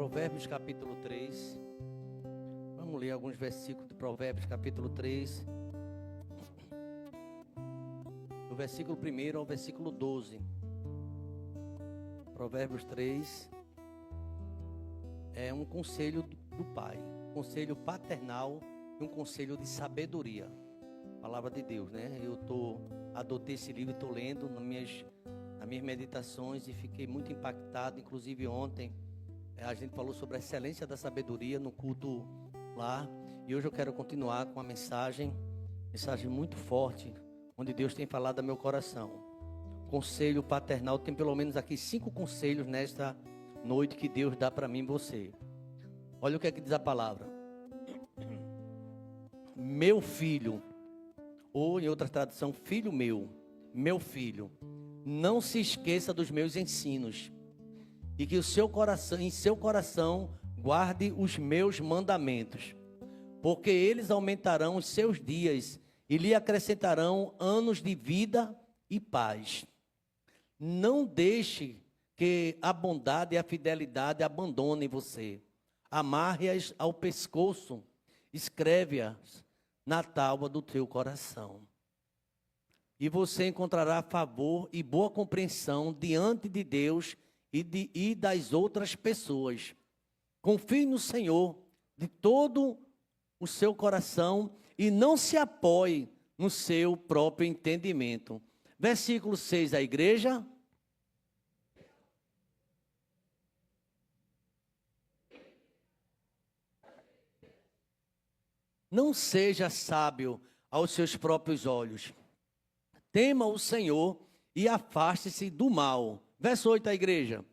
Provérbios capítulo 3. Vamos ler alguns versículos de Provérbios capítulo 3. Do versículo 1 ao versículo 12. Provérbios 3 é um conselho do pai, um conselho paternal e um conselho de sabedoria. Palavra de Deus, né? Adotei esse livro e estou lendo nas minhas meditações e fiquei muito impactado. Inclusive ontem a gente falou sobre a excelência da sabedoria no culto lá. E hoje eu quero continuar com uma mensagem muito forte, onde Deus tem falado ao meu coração. Conselho paternal, tem pelo menos aqui 5 conselhos nesta noite que Deus dá para mim e você. Olha o que é que diz a palavra. Meu filho, ou em outra tradução, filho meu filho, não se esqueça dos meus ensinos, e que em seu coração guarde os meus mandamentos, porque eles aumentarão os seus dias e lhe acrescentarão anos de vida e paz. Não deixe que a bondade e a fidelidade abandonem você. Amarre-as ao pescoço, escreve-as na tábua do teu coração. E você encontrará favor e boa compreensão diante de Deus e das outras pessoas. Confie no Senhor de todo o seu coração e não se apoie no seu próprio entendimento. Versículo 6, a igreja. Não seja sábio aos seus próprios olhos. Tema o Senhor e afaste-se do mal. Verso 8, a igreja.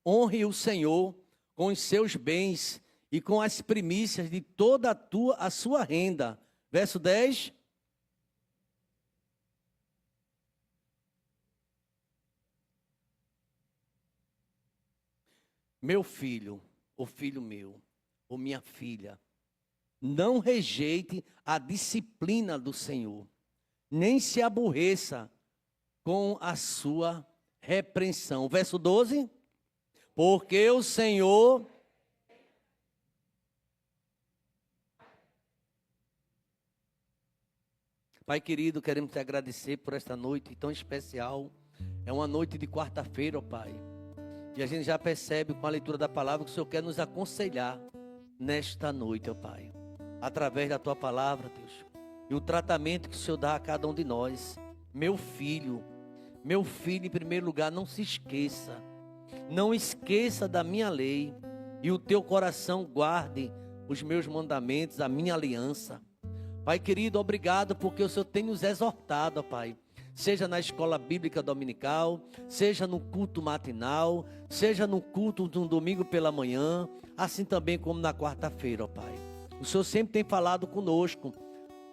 Honre o Senhor com os seus bens e com as primícias de toda a sua renda. Verso 10. Meu filho, ou filho meu, ou minha filha, não rejeite a disciplina do Senhor, nem se aborreça com a sua repreensão. Verso 12. Porque o Senhor... Pai querido, queremos te agradecer por esta noite tão especial. É uma noite de quarta-feira, ó Pai. E a gente já percebe com a leitura da palavra que o Senhor quer nos aconselhar nesta noite, ó Pai. Através da tua palavra, Deus. E o tratamento que o Senhor dá a cada um de nós. Meu filho, em primeiro lugar, não se esqueça. Não esqueça da minha lei. E o teu coração guarde os meus mandamentos, a minha aliança. Pai querido, obrigado porque o Senhor tem nos exortado, ó Pai. Seja na escola bíblica dominical, seja no culto matinal, seja no culto de um domingo pela manhã, assim também como na quarta-feira, ó Pai. O Senhor sempre tem falado conosco,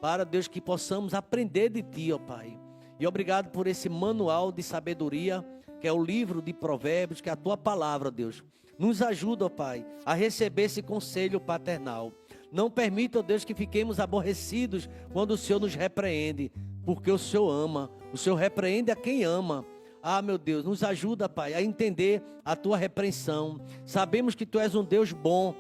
para Deus que possamos aprender de Ti, ó Pai. E obrigado por esse manual de sabedoria, que é o livro de Provérbios, que é a Tua palavra, Deus. Nos ajuda, ó Pai, a receber esse conselho paternal. Não permita, ó Deus, que fiquemos aborrecidos quando o Senhor nos repreende, porque o Senhor ama. O Senhor repreende a quem ama. Ah, meu Deus, nos ajuda, Pai, a entender a Tua repreensão. Sabemos que Tu és um Deus bom.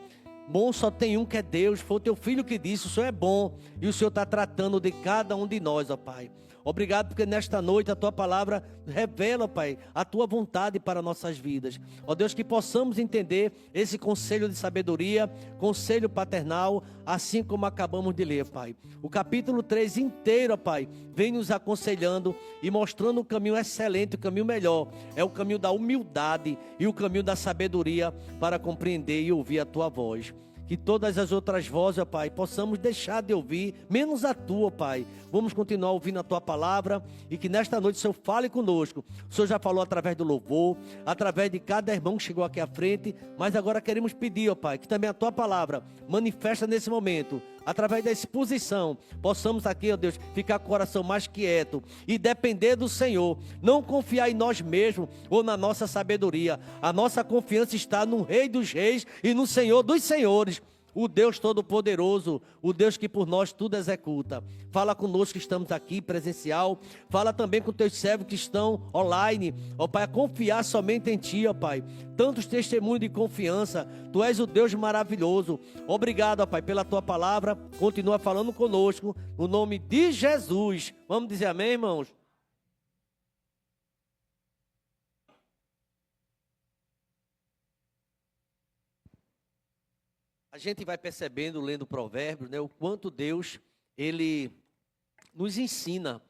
Bom só tem um que é Deus. Foi o Teu Filho que disse, o Senhor é bom. E o Senhor está tratando de cada um de nós, ó Pai. Obrigado porque nesta noite a Tua palavra revela, Pai, a Tua vontade para nossas vidas. Ó Deus, que possamos entender esse conselho de sabedoria, conselho paternal, assim como acabamos de ler, Pai. O capítulo 3 inteiro, Pai, vem nos aconselhando e mostrando o caminho excelente, o caminho melhor. É o caminho da humildade e o caminho da sabedoria para compreender e ouvir a Tua voz. Que todas as outras vozes, ó Pai, possamos deixar de ouvir, menos a Tua, Pai. Vamos continuar ouvindo a Tua palavra e que nesta noite o Senhor fale conosco. O Senhor já falou através do louvor, através de cada irmão que chegou aqui à frente, mas agora queremos pedir, ó Pai, que também a Tua palavra manifesta nesse momento, através da exposição, possamos aqui, ó Deus, ficar com o coração mais quieto e depender do Senhor, não confiar em nós mesmos ou na nossa sabedoria. A nossa confiança está no Rei dos Reis e no Senhor dos Senhores. o Deus Todo-Poderoso, o Deus que por nós tudo executa. Fala conosco que estamos aqui presencial, fala também com teus servos que estão online, ó Pai, a confiar somente em Ti, ó Pai. Tantos testemunhos de confiança, Tu és o Deus maravilhoso. Obrigado, ó Pai, pela Tua palavra, continua falando conosco, no nome de Jesus. Vamos dizer amém, irmãos? A gente vai percebendo, lendo Provérbios, né, o quanto Deus, Ele nos ensina.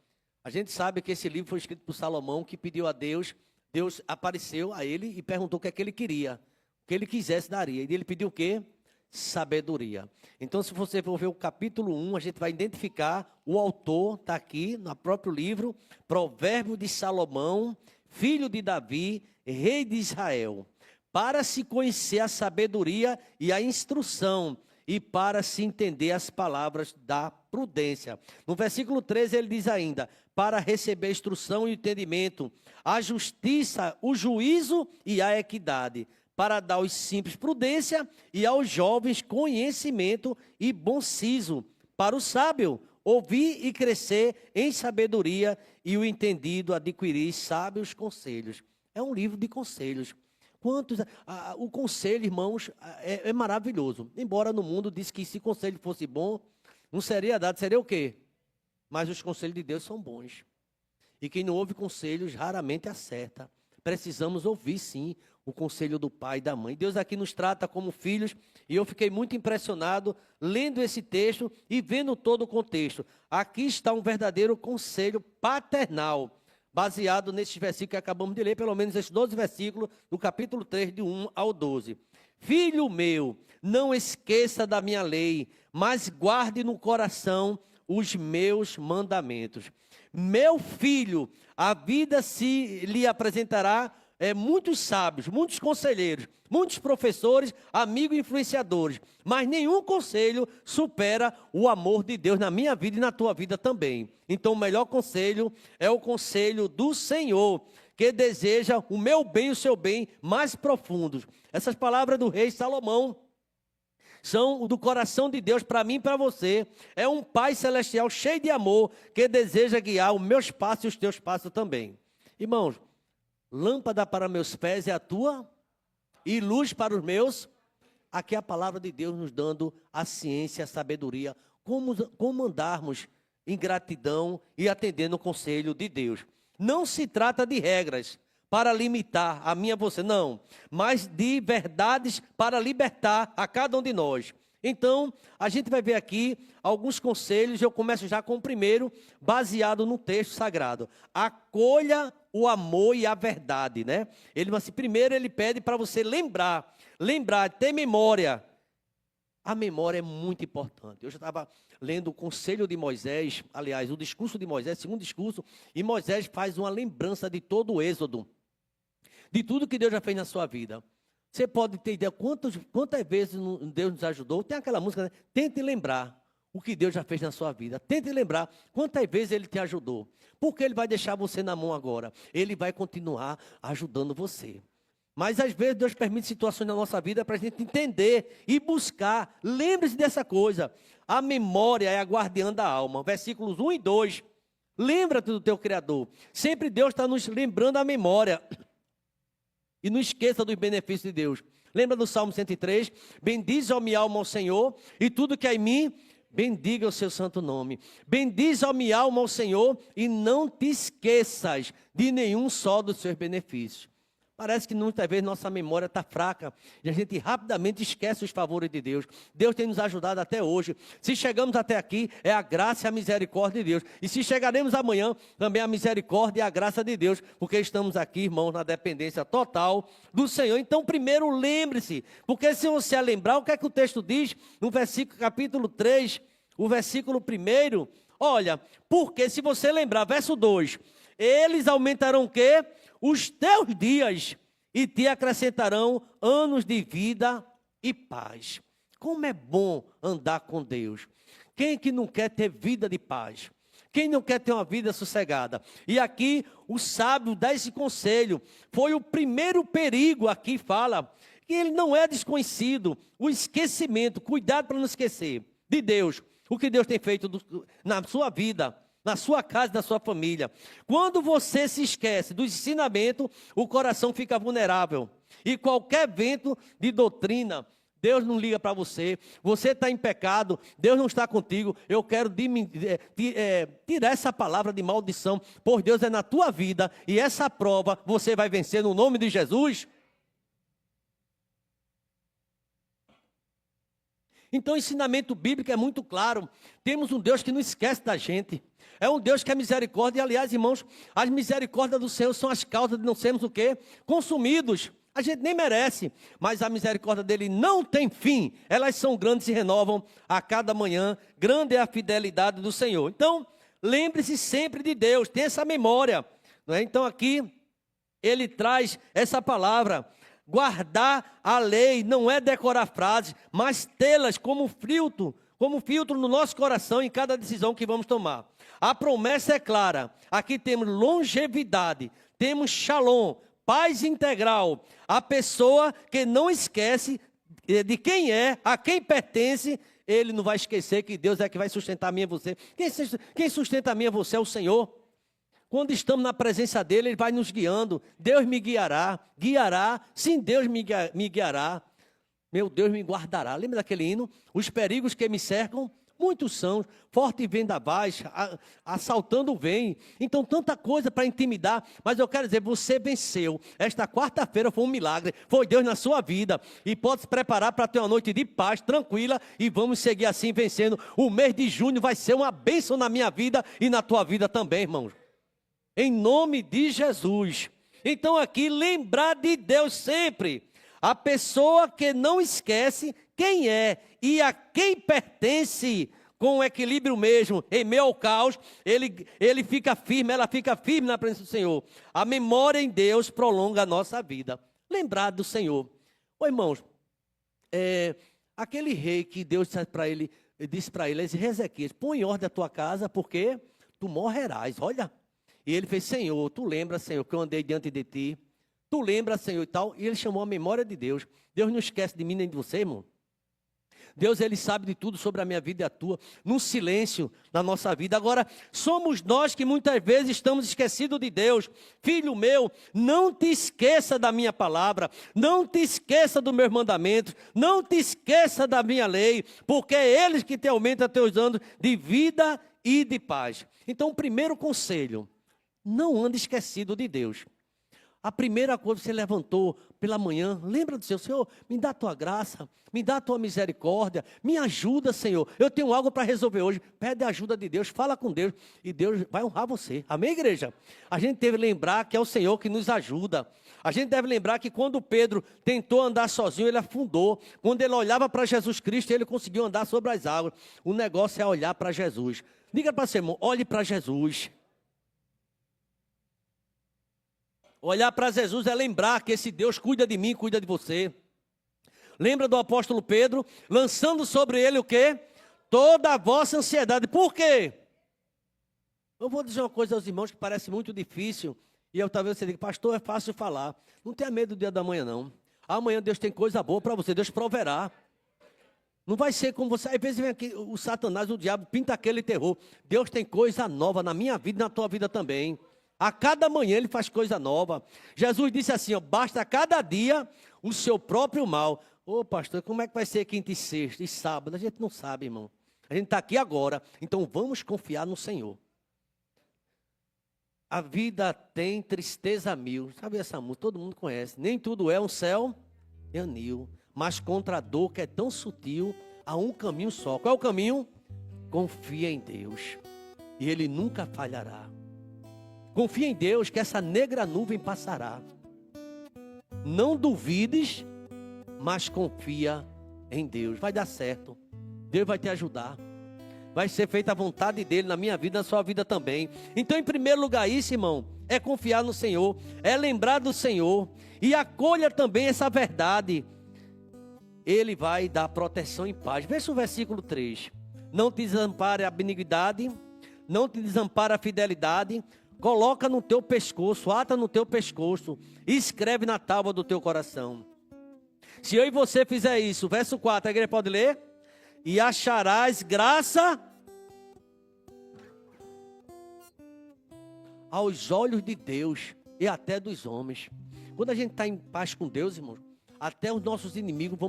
A gente sabe que esse livro foi escrito por Salomão, que pediu a Deus, Deus apareceu a ele e perguntou o que é que ele queria. O que ele quisesse, daria. E ele pediu o quê? Sabedoria. Então, se você for ver o capítulo 1, a gente vai identificar o autor, está aqui no próprio livro, Provérbio de Salomão, filho de Davi, rei de Israel. Para se conhecer a sabedoria e a instrução, e para se entender as palavras da prudência. No versículo 13 ele diz ainda, para receber a instrução e o entendimento, a justiça, o juízo e a equidade, para dar aos simples prudência e aos jovens conhecimento e bom siso, para o sábio ouvir e crescer em sabedoria e o entendido adquirir sábios conselhos. É um livro de conselhos. O conselho, irmãos, é maravilhoso. Embora no mundo diz que se conselho fosse bom, não seria dado, seria o quê? Mas os conselhos de Deus são bons. E quem não ouve conselhos raramente acerta. Precisamos ouvir, sim, o conselho do pai e da mãe. Deus aqui nos trata como filhos, e eu fiquei muito impressionado lendo esse texto e vendo todo o contexto. Aqui está um verdadeiro conselho paternal, baseado nesses versículos que acabamos de ler, pelo menos esses 12 versículos, do capítulo 3, de 1 ao 12. Filho meu, não esqueça da minha lei, mas guarde no coração os meus mandamentos. Meu filho, a vida se lhe apresentará muitos sábios, muitos conselheiros, muitos professores, amigos e influenciadores, mas nenhum conselho supera o amor de Deus na minha vida e na tua vida também. Então o melhor conselho é o conselho do Senhor, que deseja o meu bem e o seu bem mais profundos. Essas palavras do rei Salomão são do coração de Deus para mim e para você. É um Pai celestial cheio de amor, que deseja guiar os meus passos e os teus passos também. Irmãos, lâmpada para meus pés é a tua e luz para os meus. Aqui é a palavra de Deus nos dando a ciência, a sabedoria, como andarmos em gratidão e atendendo o conselho de Deus. Não se trata de regras para limitar a mim e a você, não, mas de verdades para libertar a cada um de nós. Então, a gente vai ver aqui alguns conselhos. Eu começo já com o primeiro, baseado no texto sagrado. Acolha o amor e a verdade, né? Ele, assim, primeiro ele pede para você lembrar, ter memória. A memória é muito importante. Eu já estava lendo o conselho de Moisés, aliás, o discurso de Moisés, segundo discurso, e Moisés faz uma lembrança de todo o êxodo, de tudo que Deus já fez na sua vida. Você pode ter ideia quantas vezes Deus nos ajudou. Tem aquela música, né? Tente lembrar o que Deus já fez na sua vida. Tente lembrar quantas vezes Ele te ajudou. Porque Ele vai deixar você na mão agora. Ele vai continuar ajudando você. Mas às vezes Deus permite situações na nossa vida para a gente entender e buscar. Lembre-se dessa coisa. A memória é a guardiã da alma. Versículos 1 e 2. Lembra-te do teu Criador. Sempre Deus está nos lembrando a memória. E não esqueça dos benefícios de Deus. Lembra do Salmo 103? Bendize, ó minha alma, ao Senhor, e tudo que há em mim, bendiga o seu santo nome. Bendize, ó minha alma, ao Senhor, e não te esqueças de nenhum só dos seus benefícios. Parece que muitas vezes nossa memória está fraca e a gente rapidamente esquece os favores de Deus. Deus tem nos ajudado até hoje. Se chegamos até aqui, é a graça e a misericórdia de Deus. E se chegaremos amanhã, também a misericórdia e a graça de Deus, porque estamos aqui, irmãos, na dependência total do Senhor. Então, primeiro, lembre-se, porque se você lembrar, o que é que o texto diz no versículo, capítulo 3, o versículo 1, olha, porque se você lembrar, verso 2, eles aumentarão o quê? Os teus dias, e te acrescentarão anos de vida e paz. Como é bom andar com Deus. Quem que não quer ter vida de paz? Quem não quer ter uma vida sossegada? E aqui o sábio dá esse conselho. Foi o primeiro perigo, aqui fala, que ele não é desconhecido. O esquecimento, cuidado para não esquecer de Deus, o que Deus tem feito na sua vida, na sua casa, na sua família. Quando você se esquece do ensinamento, o coração fica vulnerável. E qualquer vento de doutrina, Deus não liga para você. Você está em pecado, Deus não está contigo. Eu quero tirar essa palavra de maldição, por Deus é na tua vida. E essa prova você vai vencer no nome de Jesus. Então o ensinamento bíblico é muito claro. Temos um Deus que não esquece da gente. É um Deus que é misericórdia. E aliás, irmãos, as misericórdias do Senhor são as causas de não sermos o quê? Consumidos. A gente nem merece, mas a misericórdia dele não tem fim. Elas são grandes e se renovam a cada manhã. Grande é a fidelidade do Senhor. Então, lembre-se sempre de Deus, tenha essa memória. Não é? Então aqui, ele traz essa palavra. Guardar a lei não é decorar frases, mas tê-las como filtro no nosso coração em cada decisão que vamos tomar. A promessa é clara. Aqui temos longevidade, temos shalom, paz integral. A pessoa que não esquece de quem é, a quem pertence, ele não vai esquecer que Deus é que vai sustentar a mim e você. Quem sustenta a mim e você é o Senhor. Quando estamos na presença dele, ele vai nos guiando. Deus me guiará. Sim, Deus me guiará. Meu Deus me guardará. Lembra daquele hino? Os perigos que me cercam, muitos são. Forte vendaval, assaltando vem. Então, tanta coisa para intimidar. Mas eu quero dizer, você venceu. Esta quarta-feira foi um milagre. Foi Deus na sua vida. E pode se preparar para ter uma noite de paz, tranquila. E vamos seguir assim, vencendo. O mês de junho vai ser uma bênção na minha vida e na tua vida também, irmãos. Em nome de Jesus. Então aqui, lembrar de Deus sempre. A pessoa que não esquece quem é e a quem pertence, com o equilíbrio mesmo, em meio ao caos, ele fica firme, ela fica firme na presença do Senhor. A memória em Deus prolonga a nossa vida. Lembrar do Senhor. Ô irmãos, aquele rei que Deus disse para ele, Ezequias, põe em ordem a tua casa, porque tu morrerás. Olha. E ele fez, Senhor, tu lembra, Senhor, que eu andei diante de ti? Tu lembra, Senhor, e tal? E ele chamou a memória de Deus. Deus não esquece de mim nem de você, irmão. Deus, ele sabe de tudo sobre a minha vida e a tua, num silêncio na nossa vida. Agora, somos nós que muitas vezes estamos esquecidos de Deus. Filho meu, não te esqueça da minha palavra, não te esqueça dos meus mandamentos, não te esqueça da minha lei, porque é eles que te aumentam teus anos de vida e de paz. Então, o primeiro conselho, não ande esquecido de Deus. A primeira coisa que você levantou pela manhã, lembra do Senhor, me dá a tua graça, me dá a tua misericórdia, me ajuda, Senhor, eu tenho algo para resolver hoje. Pede a ajuda de Deus, fala com Deus e Deus vai honrar você. Amém, igreja? A gente deve lembrar que é o Senhor que nos ajuda. A gente deve lembrar que quando Pedro tentou andar sozinho, ele afundou. Quando ele olhava para Jesus Cristo, ele conseguiu andar sobre as águas. O negócio é olhar para Jesus. Diga para você, irmão, olhe para Jesus. Olhar para Jesus é lembrar que esse Deus cuida de mim, cuida de você. Lembra do apóstolo Pedro, lançando sobre ele o quê? Toda a vossa ansiedade. Por quê? Eu vou dizer uma coisa aos irmãos que parece muito difícil. E talvez você diga, pastor, é fácil falar. Não tenha medo do dia da manhã, não. Amanhã Deus tem coisa boa para você, Deus proverá. Não vai ser como você, às vezes vem aqui o Satanás, o diabo, pinta aquele terror. Deus tem coisa nova na minha vida e na tua vida também. A cada manhã ele faz coisa nova. Jesus disse assim, ó, basta cada dia o seu próprio mal. Ô pastor, como é que vai ser quinta e sexta e sábado? A gente não sabe, irmão. A gente está aqui agora, então vamos confiar no Senhor. A vida tem tristeza mil. Sabe essa música? Todo mundo conhece. Nem tudo é um céu e anil. Mas contra a dor que é tão sutil, há um caminho só. Qual é o caminho? Confia em Deus. E Ele nunca falhará. Confia em Deus que essa negra nuvem passará. Não duvides, mas confia em Deus. Vai dar certo. Deus vai te ajudar. Vai ser feita a vontade dEle na minha vida, na sua vida também. Então, em primeiro lugar, isso, irmão, é confiar no Senhor. É lembrar do Senhor. E acolha também essa verdade. Ele vai dar proteção e paz. Veja o versículo 3. Não te desampare a benignidade, não te desampare a fidelidade. Coloca no teu pescoço, ata no teu pescoço, e escreve na tábua do teu coração. Se eu e você fizer isso, verso 4, a igreja pode ler? E acharás graça aos olhos de Deus e até dos homens. Quando a gente está em paz com Deus, irmãos, até os nossos inimigos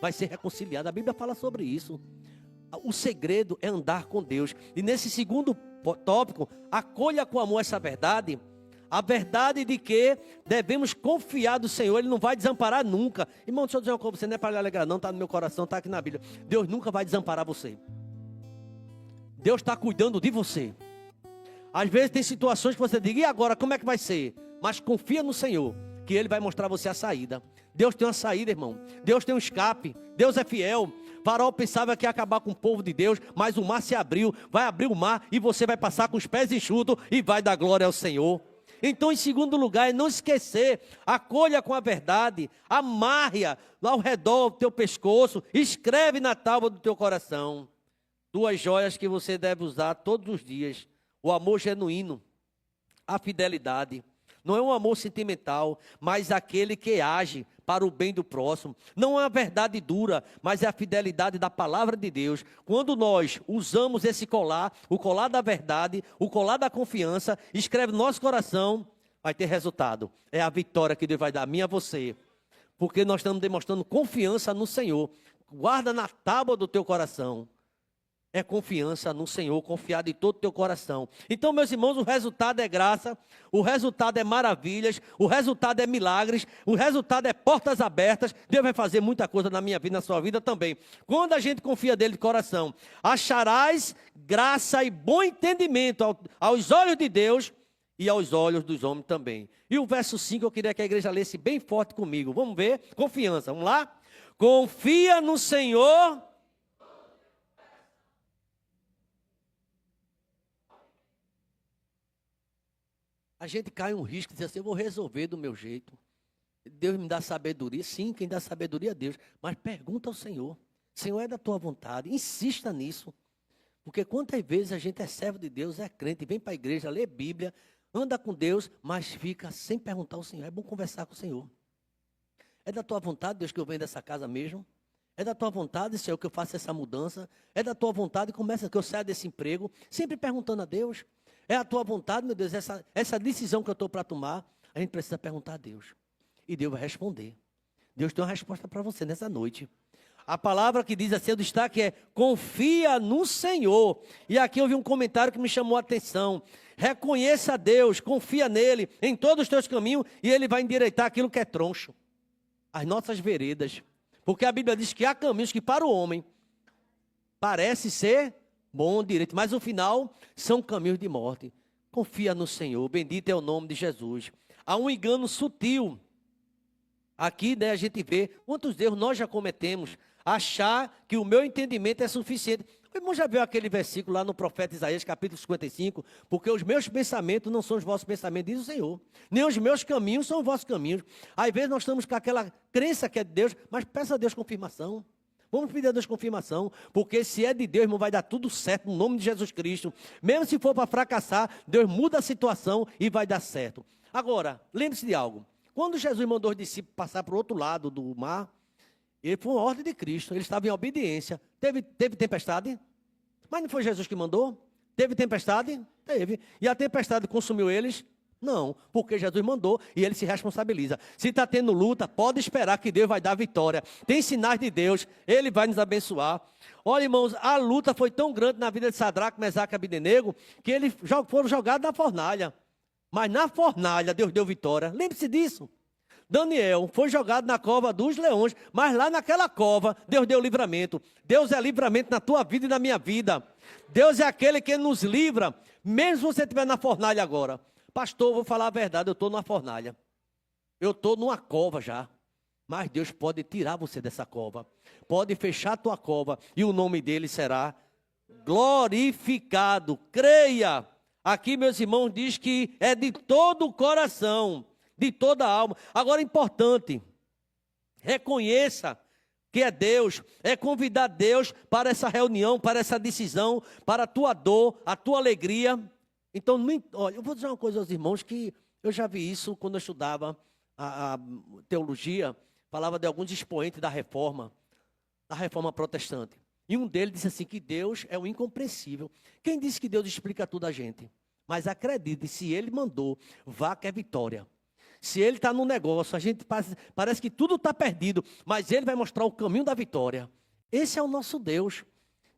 vai ser reconciliado. A Bíblia fala sobre isso. O segredo é andar com Deus. E nesse segundo tópico, acolha com amor essa verdade. A verdade de que devemos confiar do Senhor. Ele não vai desamparar nunca. Irmão, deixa eu dizer uma coisa, você não é para lhe alegrar não, está no meu coração, está aqui na Bíblia. Deus nunca vai desamparar você. Deus está cuidando de você. Às vezes tem situações que você diz, e agora, como é que vai ser? Mas confia no Senhor, que Ele vai mostrar a você a saída. Deus tem uma saída, irmão. Deus tem um escape. Deus é fiel. Faraó pensava que ia acabar com o povo de Deus, mas o mar se abriu. Vai abrir o mar e você vai passar com os pés enxutos e vai dar glória ao Senhor. Então, em segundo lugar, é não esquecer. Acolha com a verdade. Amarre-a ao redor do teu pescoço. Escreve na tábua do teu coração. 2 joias que você deve usar todos os dias. O amor genuíno. A fidelidade. Não é um amor sentimental, mas aquele que age para o bem do próximo. Não é a verdade dura, mas é a fidelidade da palavra de Deus. Quando nós usamos esse colar, o colar da verdade, o colar da confiança, escreve no nosso coração, vai ter resultado. É a vitória que Deus vai dar a mim e a você. Porque nós estamos demonstrando confiança no Senhor. Guarda na tábua do teu coração. É confiança no Senhor, confiar de todo o teu coração. Então, meus irmãos, o resultado é graça, o resultado é maravilhas, o resultado é milagres, o resultado é portas abertas. Deus vai fazer muita coisa na minha vida, na sua vida também. Quando a gente confia dele de coração, acharás graça e bom entendimento aos olhos de Deus e aos olhos dos homens também. E o verso 5 eu queria que a igreja lesse bem forte comigo. Vamos ver? Confiança, vamos lá? Confia no Senhor. A gente cai um risco de dizer assim, eu vou resolver do meu jeito. Deus me dá sabedoria. Sim, quem dá sabedoria é Deus. Mas pergunta ao Senhor. Senhor, é da tua vontade. Insista nisso. Porque quantas vezes a gente é servo de Deus, é crente, vem para a igreja, lê Bíblia, anda com Deus, mas fica sem perguntar ao Senhor. É bom conversar com o Senhor. É da tua vontade, Deus, que eu venha dessa casa mesmo? É da tua vontade, Senhor, que eu faça essa mudança? É da tua vontade que eu saia desse emprego? Sempre perguntando a Deus. É a tua vontade, meu Deus, essa decisão que eu estou para tomar, a gente precisa perguntar a Deus. E Deus vai responder. Deus tem uma resposta para você nessa noite. A palavra que diz assim, o destaque é, confia no Senhor. E aqui eu vi um comentário que me chamou a atenção. Reconheça a Deus, confia nele, em todos os teus caminhos, e ele vai endireitar aquilo que é troncho. As nossas veredas. Porque a Bíblia diz que há caminhos que para o homem parece ser bom, direito, mas no final são caminhos de morte. Confia no Senhor, bendito é o nome de Jesus. Há um engano sutil. Aqui, né, a gente vê quantos erros nós já cometemos. Achar que o meu entendimento é suficiente. O irmão já viu aquele versículo lá no profeta Isaías, capítulo 55? Porque os meus pensamentos não são os vossos pensamentos, diz o Senhor. Nem os meus caminhos são os vossos caminhos. Às vezes nós estamos com aquela crença que é de Deus, mas peça a Deus confirmação. Vamos pedir a Deus confirmação, porque se é de Deus, irmão, vai dar tudo certo no nome de Jesus Cristo. Mesmo se for para fracassar, Deus muda a situação e vai dar certo. Agora, lembre-se de algo. Quando Jesus mandou os discípulos passar para o outro lado do mar, ele foi uma ordem de Cristo, eles estavam em obediência. Teve tempestade? Mas não foi Jesus que mandou? Teve tempestade? Teve. E a tempestade consumiu eles? Não, porque Jesus mandou e ele se responsabiliza. Se está tendo luta, pode esperar que Deus vai dar vitória. Tem sinais de Deus, ele vai nos abençoar. Olha, irmãos, a luta foi tão grande na vida de Sadraque, Mesaque e Abdenego, que eles foram jogados na fornalha. Mas na fornalha Deus deu vitória. Lembre-se disso. Daniel foi jogado na cova dos leões, mas lá naquela cova Deus deu livramento. Deus é livramento na tua vida e na minha vida. Deus é aquele que nos livra, mesmo se você estiver na fornalha agora. Pastor, vou falar a verdade, eu estou numa fornalha. Eu estou numa cova já. Mas Deus pode tirar você dessa cova. Pode fechar a tua cova e o nome dele será glorificado. Creia. Aqui, meus irmãos, diz que é de todo o coração, de toda a alma. Agora, importante, reconheça que é Deus, é convidar Deus para essa reunião, para essa decisão, para a tua dor, a tua alegria. Então, olha, eu vou dizer uma coisa aos irmãos que eu já vi isso quando eu estudava a teologia. falava de alguns expoentes da reforma protestante. E um deles disse assim, que Deus é o incompreensível. Quem disse que Deus explica tudo a gente? Mas acredite, se Ele mandou, vá que é vitória. Se Ele está no negócio, a gente parece que tudo está perdido, mas Ele vai mostrar o caminho da vitória. Esse é o nosso Deus.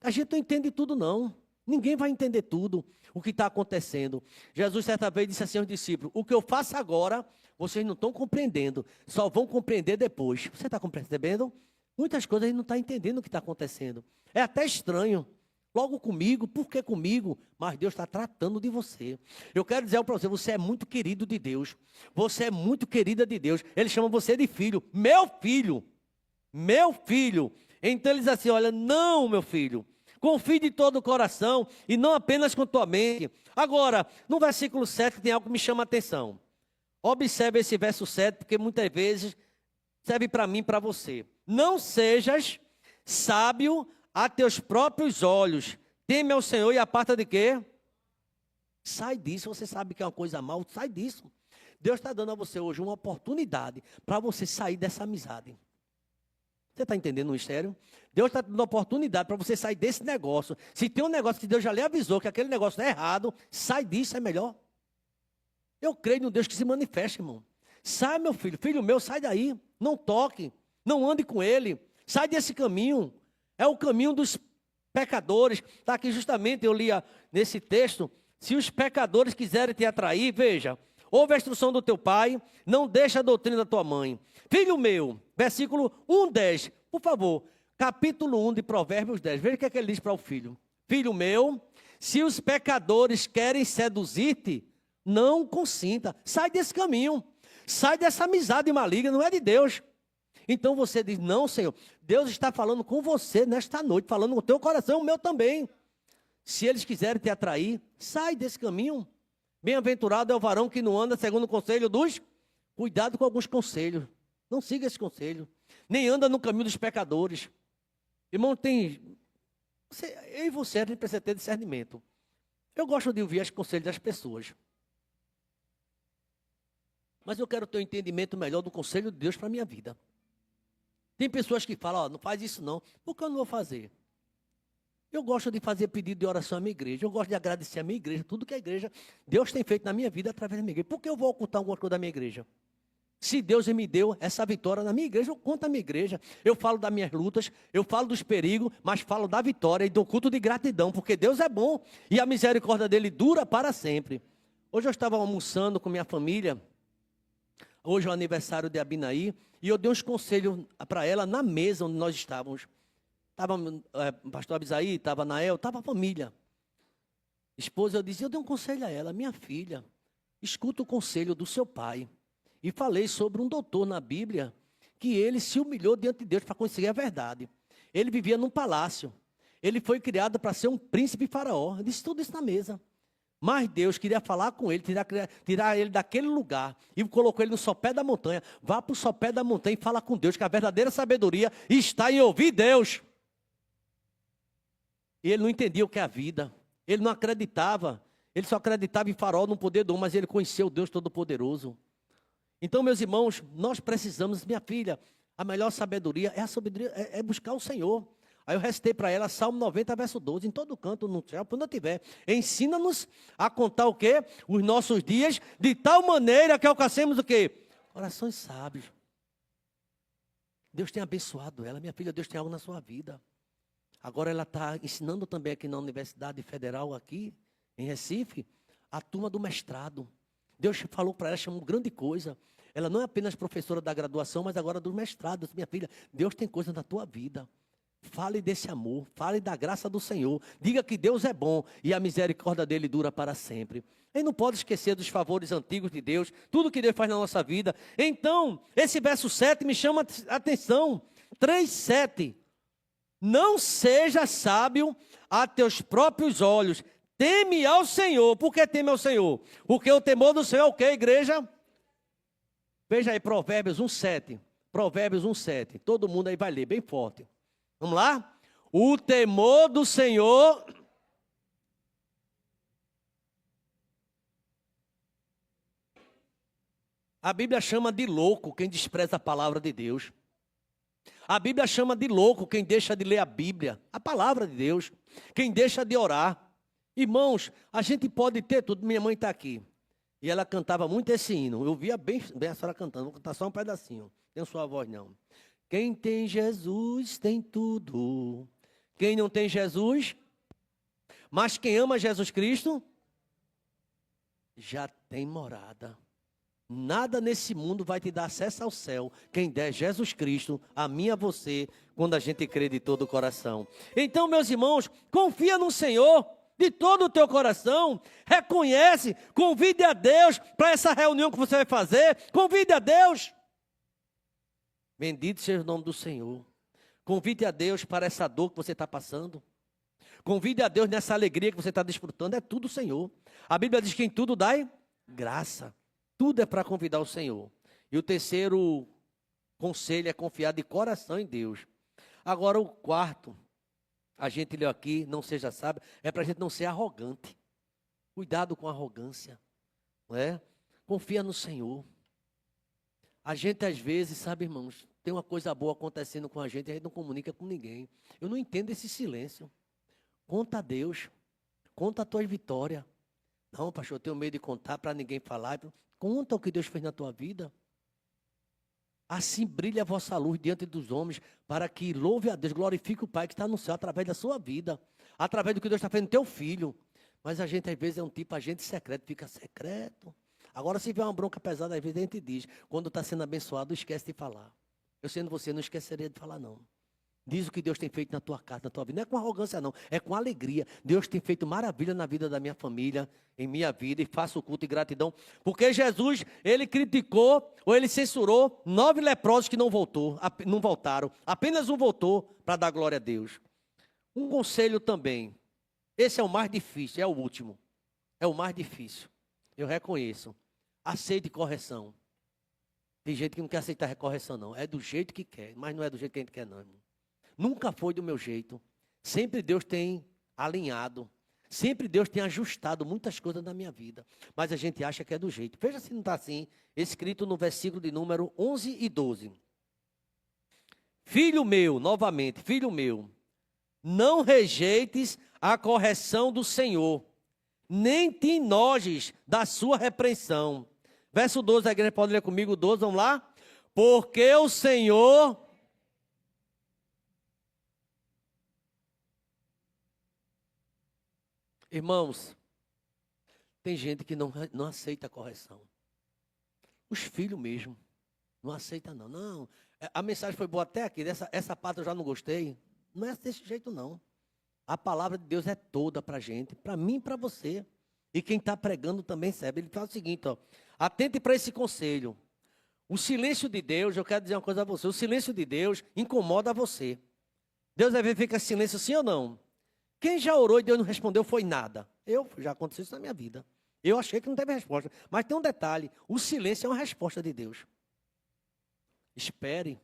A gente não entende tudo, não. Ninguém vai entender tudo o que está acontecendo. Jesus, certa vez, disse assim aos discípulos, o que eu faço agora, vocês não estão compreendendo, só vão compreender depois. Você está percebendo? Muitas coisas a gente não está entendendo o que está acontecendo. É até estranho. Logo comigo, por que comigo? Mas Deus está tratando de você. Eu quero dizer para você, você é muito querido de Deus. Você é muito querida de Deus. Ele chama você de filho. Meu filho. Meu filho. Então ele diz assim, olha, não, meu filho. Confie de todo o coração e não apenas com tua mente. Agora, no versículo 7 tem algo que me chama a atenção. Observe esse verso 7, porque muitas vezes serve para mim e para você. Não sejas sábio a teus próprios olhos. Teme ao Senhor e aparta de quê? Sai disso. Você sabe que é uma coisa mal, sai disso. Deus está dando a você hoje uma oportunidade para você sair dessa amizade. Você está entendendo o mistério? Deus está dando uma oportunidade para você sair desse negócio. Se tem um negócio que Deus já lhe avisou que aquele negócio é errado, sai disso, é melhor. Eu creio no Deus que se manifesta, irmão. Sai, meu filho, filho meu, sai daí. Não toque, não ande com ele. Sai desse caminho. É o caminho dos pecadores. Está aqui justamente, eu lia nesse texto. Se os pecadores quiserem te atrair, veja. Ouve a instrução do teu pai, não deixa a doutrina da tua mãe. Filho meu, versículo 1:10. Por favor, capítulo 1 de Provérbios 10. Veja o que é que ele diz para o filho. Filho meu, se os pecadores querem seduzir-te, não consinta. Sai desse caminho. Sai dessa amizade maligna, não é de Deus. Então você diz, não, Senhor, Deus está falando com você nesta noite, falando com o teu coração, o meu também. Se eles quiserem te atrair, sai desse caminho. Bem-aventurado é o varão que não anda segundo o conselho dos... Cuidado com alguns conselhos. Não siga esse conselho. Nem anda no caminho dos pecadores. Irmão, eu e você, a gente precisa ter discernimento. Eu gosto de ouvir os conselhos das pessoas. Mas eu quero ter um entendimento melhor do conselho de Deus para a minha vida. Tem pessoas que falam, não faz isso não. Por que eu não vou fazer? Eu gosto de fazer pedido de oração à minha igreja. Eu gosto de agradecer à minha igreja. Tudo que a igreja, Deus tem feito na minha vida através da minha igreja. Por que eu vou ocultar alguma coisa da minha igreja? Se Deus me deu essa vitória na minha igreja, eu conto a minha igreja. Eu falo das minhas lutas, eu falo dos perigos, mas falo da vitória e do culto de gratidão. Porque Deus é bom e a misericórdia dele dura para sempre. Hoje eu estava almoçando com minha família. Hoje é o aniversário de Abinaí. E eu dei uns conselhos para ela na mesa onde nós estávamos. Estava o pastor Abisaí, estava Nael, estava a família. Esposa, eu dizia, eu dei um conselho a ela, minha filha, escuta o conselho do seu pai. E falei sobre um doutor na Bíblia, que ele se humilhou diante de Deus para conseguir a verdade. Ele vivia num palácio. Ele foi criado para ser um príncipe faraó. Eu disse tudo isso na mesa. Mas Deus queria falar com ele, tirar ele daquele lugar e colocou ele no sopé da montanha. Vá para o sopé da montanha e fala com Deus, que a verdadeira sabedoria está em ouvir Deus. E ele não entendia o que é a vida. Ele não acreditava. Ele só acreditava em Faraó, no poder do homem, mas ele conheceu o Deus Todo-Poderoso. Então, meus irmãos, nós precisamos, minha filha, a melhor sabedoria é a sabedoria, é buscar o Senhor. Aí eu recitei para ela Salmo 90, verso 12, em todo canto, no céu, quando eu tiver. Ensina-nos a contar o quê? Os nossos dias, de tal maneira que alcancemos o quê? Corações sábios. Deus tem abençoado ela, minha filha, Deus tem algo na sua vida. Agora ela está ensinando também aqui na Universidade Federal, aqui em Recife, a turma do mestrado. Deus falou para ela, chamou grande coisa. Ela não é apenas professora da graduação, mas agora do mestrado. Minha filha, Deus tem coisa na tua vida. Fale desse amor, fale da graça do Senhor. Diga que Deus é bom e a misericórdia dele dura para sempre. Ele não pode esquecer dos favores antigos de Deus, tudo que Deus faz na nossa vida. Então, esse verso 7 me chama a atenção. 3:7. Não seja sábio a teus próprios olhos. Teme ao Senhor. Por que teme ao Senhor? Porque o temor do Senhor é o que, igreja? Veja aí, Provérbios 1:7. Provérbios 1:7. Todo mundo aí vai ler, bem forte. Vamos lá? O temor do Senhor... A Bíblia chama de louco quem despreza a palavra de Deus. A Bíblia chama de louco quem deixa de ler a Bíblia, a palavra de Deus. Quem deixa de orar. Irmãos, a gente pode ter tudo. Minha mãe está aqui. E ela cantava muito esse hino. Eu via bem a senhora cantando. Vou cantar só um pedacinho. Não tenho sua voz, não. Quem tem Jesus tem tudo. Quem não tem Jesus, mas quem ama Jesus Cristo, já tem morada. Nada nesse mundo vai te dar acesso ao céu. Quem der Jesus Cristo, a mim e a você, quando a gente crê de todo o coração. Então, meus irmãos, confia no Senhor de todo o teu coração. Reconhece, convide a Deus para essa reunião que você vai fazer. Convide a Deus. Bendito seja o nome do Senhor. Convide a Deus para essa dor que você está passando. Convide a Deus nessa alegria que você está desfrutando. É tudo o Senhor. A Bíblia diz que em tudo dai graça. Tudo é para convidar o Senhor. E o terceiro conselho é confiar de coração em Deus. Agora o quarto, a gente leu aqui, não seja sábio, é para a gente não ser arrogante. Cuidado com a arrogância. Não é? Confia no Senhor. A gente às vezes, sabe, irmãos, tem uma coisa boa acontecendo com a gente não comunica com ninguém. Eu não entendo esse silêncio. Conta a Deus. Conta a tua vitória. Não, pastor, eu tenho medo de contar para ninguém falar. Conta o que Deus fez na tua vida. Assim brilha a vossa luz diante dos homens, para que louve a Deus, glorifique o Pai que está no céu, através da sua vida, através do que Deus está fazendo no teu filho. Mas a gente, às vezes, é um tipo agente secreto, fica secreto. Agora, se vier uma bronca pesada, às vezes a gente diz, quando está sendo abençoado, esquece de falar. Eu sendo você, não esqueceria de falar, não. Diz o que Deus tem feito na tua casa, na tua vida. Não é com arrogância, não. É com alegria. Deus tem feito maravilha na vida da minha família, em minha vida, e faço culto e gratidão. Porque Jesus, ele criticou, ou ele censurou 9 leprosos que não voltaram. Apenas um voltou para dar glória a Deus. Um conselho também. Esse é o mais difícil, é o último. É o mais difícil. Eu reconheço. Aceite correção. Tem gente que não quer aceitar correção, não. É do jeito que quer, mas não é do jeito que a gente quer, não, irmão. Nunca foi do meu jeito. Sempre Deus tem alinhado. Sempre Deus tem ajustado muitas coisas na minha vida. Mas a gente acha que é do jeito. Veja se não está assim. Escrito no versículo de número 11 e 12. Filho meu, novamente, filho meu, não rejeites a correção do Senhor, nem te enojes da sua repreensão. Verso 12, a igreja pode ler comigo, 12, vamos lá? Porque o Senhor... Irmãos, tem gente que não aceita a correção. Os filhos mesmo, não aceitam não. Não, a mensagem foi boa até aqui, essa parte eu já não gostei. Não é desse jeito não. A palavra de Deus é toda para a gente, para mim e para você. E quem está pregando também sabe. Ele fala o seguinte, ó, atente para esse conselho. O silêncio de Deus, eu quero dizer uma coisa a você, o silêncio de Deus incomoda você. Deus às vezes fica silêncio sim ou não? Quem já orou e Deus não respondeu foi nada. Já aconteceu isso na minha vida. Eu achei que não teve resposta. Mas tem um detalhe, o silêncio é uma resposta de Deus. Espere.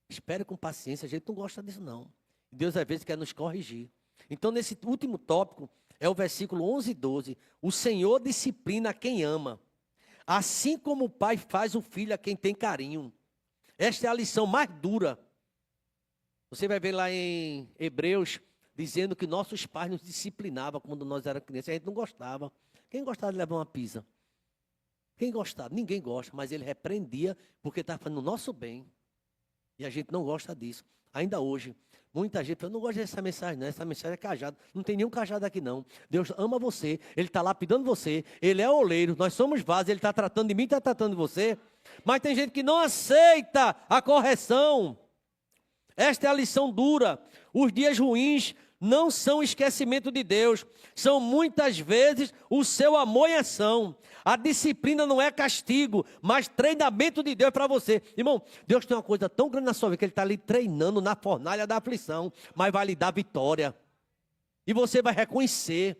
Espere com paciência, a gente não gosta disso não. Deus às vezes quer nos corrigir. Então nesse último tópico, é o versículo 11 e 12. O Senhor disciplina quem ama, assim como o pai faz o filho a quem tem carinho. Esta é a lição mais dura. Você vai ver lá em Hebreus, dizendo que nossos pais nos disciplinavam quando nós éramos crianças. A gente não gostava. Quem gostava de levar uma pisa? Quem gostava? Ninguém gosta, mas ele repreendia porque estava fazendo o nosso bem. E a gente não gosta disso. Ainda hoje, muita gente fala, eu não gosto dessa mensagem não, essa mensagem é cajado. Não tem nenhum cajado aqui não. Deus ama você, Ele está lapidando você, Ele é oleiro, nós somos vasos, Ele está tratando de mim, está tratando de você. Mas tem gente que não aceita a correção. Esta é a lição dura. Os dias ruins não são esquecimento de Deus, são muitas vezes o seu amor em ação. A disciplina não é castigo, mas treinamento de Deus para você. Irmão, Deus tem uma coisa tão grande na sua vida que Ele está ali treinando na fornalha da aflição, mas vai lhe dar vitória. E você vai reconhecer.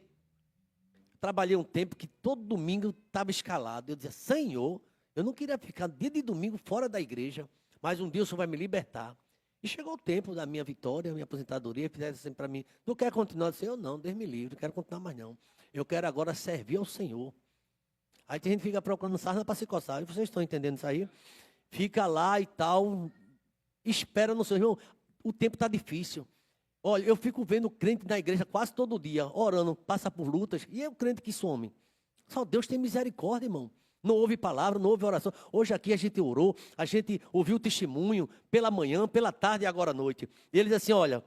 Trabalhei um tempo que todo domingo estava escalado. Eu dizia, Senhor, eu não queria ficar dia de domingo fora da igreja, mas um dia o Senhor vai me libertar. E chegou o tempo da minha vitória, minha aposentadoria, fizeram assim para mim, não quer continuar? Eu disse, eu não, Deus me livre, não quero continuar mais não. Eu quero agora servir ao Senhor. Aí a gente fica procurando sarna para se coçar. E vocês estão entendendo isso aí? Fica lá e tal, Espera no Senhor. Irmão, o tempo está difícil. Olha, eu fico vendo crente na igreja quase todo dia, orando, passa por lutas, e é o crente que some. Só Deus tem misericórdia, irmão. Não houve palavra, não houve oração. Hoje aqui a gente orou, a gente ouviu o testemunho pela manhã, pela tarde e agora à noite. E ele diz assim, olha,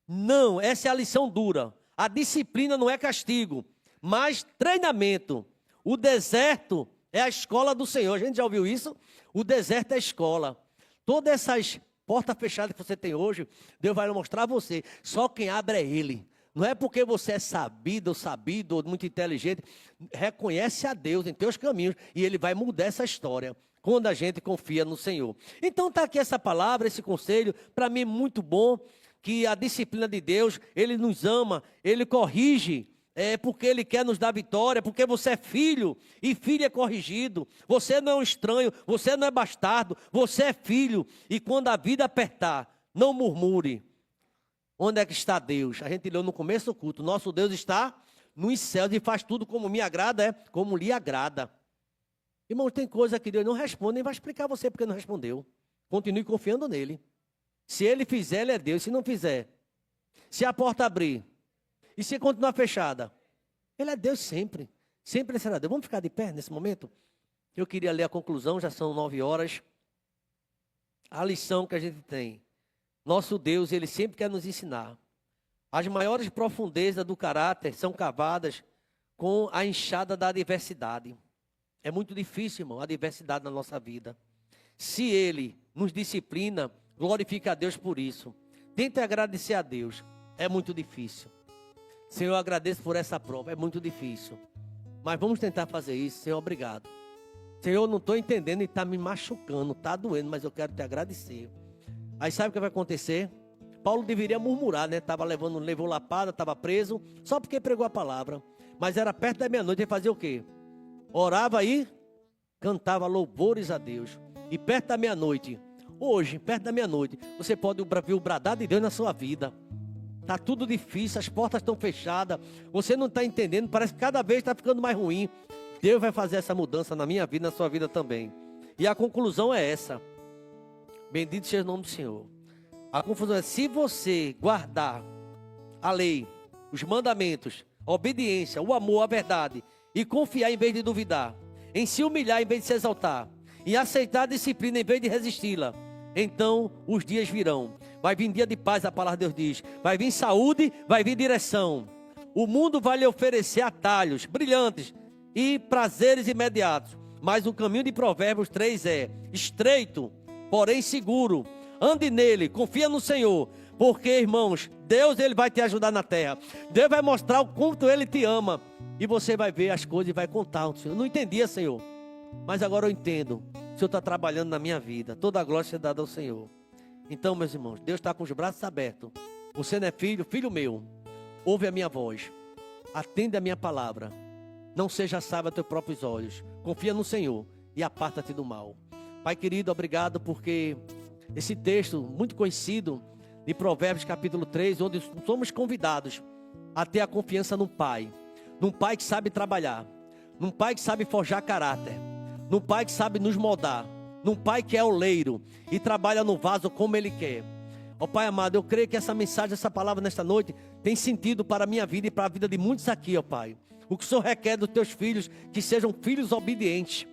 não, essa é a lição dura. A disciplina não é castigo, mas treinamento. O deserto é a escola do Senhor. A gente já ouviu isso? O deserto é a escola. Todas essas portas fechadas que você tem hoje, Deus vai mostrar a você. Só quem abre é Ele. Não é porque você é sabido ou muito inteligente. Reconhece a Deus em teus caminhos e Ele vai mudar essa história quando a gente confia no Senhor. Então está aqui essa palavra, esse conselho, para mim muito bom, que a disciplina de Deus, Ele nos ama, Ele corrige, porque Ele quer nos dar vitória, porque você é filho, e filho é corrigido. Você não é um estranho, você não é bastardo, você é filho. E quando a vida apertar, não murmure. Onde é que está Deus? A gente leu no começo do culto. Nosso Deus está nos céus e faz tudo como me agrada, como lhe agrada. Irmãos, tem coisa que Deus não responde, nem vai explicar a você porque não respondeu. Continue confiando nele. Se ele fizer, ele é Deus. Se não fizer, se a porta abrir e se continuar fechada, ele é Deus sempre. Sempre será Deus. Vamos ficar de pé nesse momento? Eu queria ler a conclusão, já são 9 horas. A lição que a gente tem. Nosso Deus, Ele sempre quer nos ensinar. As maiores profundezas do caráter são cavadas com a enxada da adversidade. É muito difícil, irmão, a adversidade na nossa vida. Se Ele nos disciplina, glorifica a Deus por isso. Tente agradecer a Deus. É muito difícil. Senhor, eu agradeço por essa prova. É muito difícil. Mas vamos tentar fazer isso. Senhor, obrigado. Senhor, eu não estou entendendo e está me machucando, está doendo, mas eu quero te agradecer. Aí sabe o que vai acontecer? Paulo deveria murmurar, né? Levou lapada, estava preso, só porque pregou a palavra. Mas era perto da meia-noite, ele fazia o quê? Orava aí, cantava louvores a Deus. E perto da meia-noite, hoje, perto da meia-noite, você pode ouvir o bradar de Deus na sua vida. Está tudo difícil, as portas estão fechadas, você não está entendendo, parece que cada vez está ficando mais ruim. Deus vai fazer essa mudança na minha vida, na sua vida também. E a conclusão é essa. Bendito seja o nome do Senhor. A confusão é, se você guardar a lei, os mandamentos, a obediência, o amor, a verdade, e confiar em vez de duvidar, em se humilhar em vez de se exaltar, e aceitar a disciplina em vez de resisti-la, então os dias virão. Vai vir dia de paz, a palavra de Deus diz. Vai vir saúde, vai vir direção. O mundo vai lhe oferecer atalhos brilhantes e prazeres imediatos. Mas o caminho de Provérbios 3 é estreito, porém seguro. Ande nele, confia no Senhor. Porque, irmãos, Deus ele vai te ajudar na terra. Deus vai mostrar o quanto Ele te ama. E você vai ver as coisas e vai contar. Eu não entendia, Senhor. Mas agora eu entendo. O Senhor está trabalhando na minha vida. Toda a glória é dada ao Senhor. Então, meus irmãos, Deus está com os braços abertos. Você não é filho, filho meu. Ouve a minha voz. Atende a minha palavra. Não seja sábio aos teus próprios olhos. Confia no Senhor e aparta-te do mal. Pai querido, obrigado porque esse texto muito conhecido de Provérbios capítulo 3, onde somos convidados a ter a confiança num pai que sabe trabalhar, num pai que sabe forjar caráter, num pai que sabe nos moldar, num pai que é oleiro e trabalha no vaso como Ele quer. Ó Pai amado, eu creio que essa mensagem, essa palavra nesta noite tem sentido para a minha vida e para a vida de muitos aqui, ó Pai. O que o Senhor requer dos teus filhos, que sejam filhos obedientes,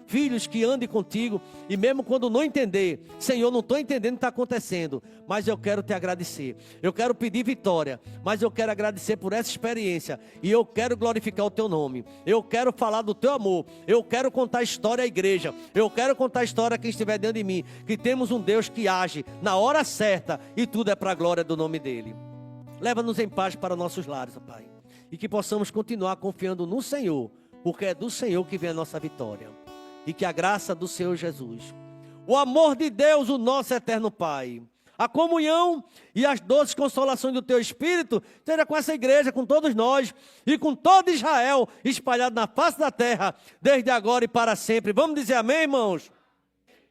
filhos que andem contigo, e mesmo quando não entender, Senhor, não estou entendendo o que está acontecendo, mas eu quero te agradecer, eu quero pedir vitória, mas eu quero agradecer por essa experiência, e eu quero glorificar o teu nome, eu quero falar do teu amor, eu quero contar a história à igreja, eu quero contar a história a quem estiver dentro de mim, que temos um Deus que age na hora certa, e tudo é para a glória do nome dEle. Leva-nos em paz para nossos lares, ó Pai, e que possamos continuar confiando no Senhor, porque é do Senhor que vem a nossa vitória. E que a graça do Senhor Jesus, o amor de Deus, o nosso eterno Pai, a comunhão e as doces consolações do Teu Espírito, seja com essa igreja, com todos nós e com todo Israel, espalhado na face da terra, desde agora e para sempre. Vamos dizer amém, irmãos?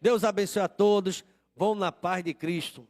Deus abençoe a todos. Vão na paz de Cristo.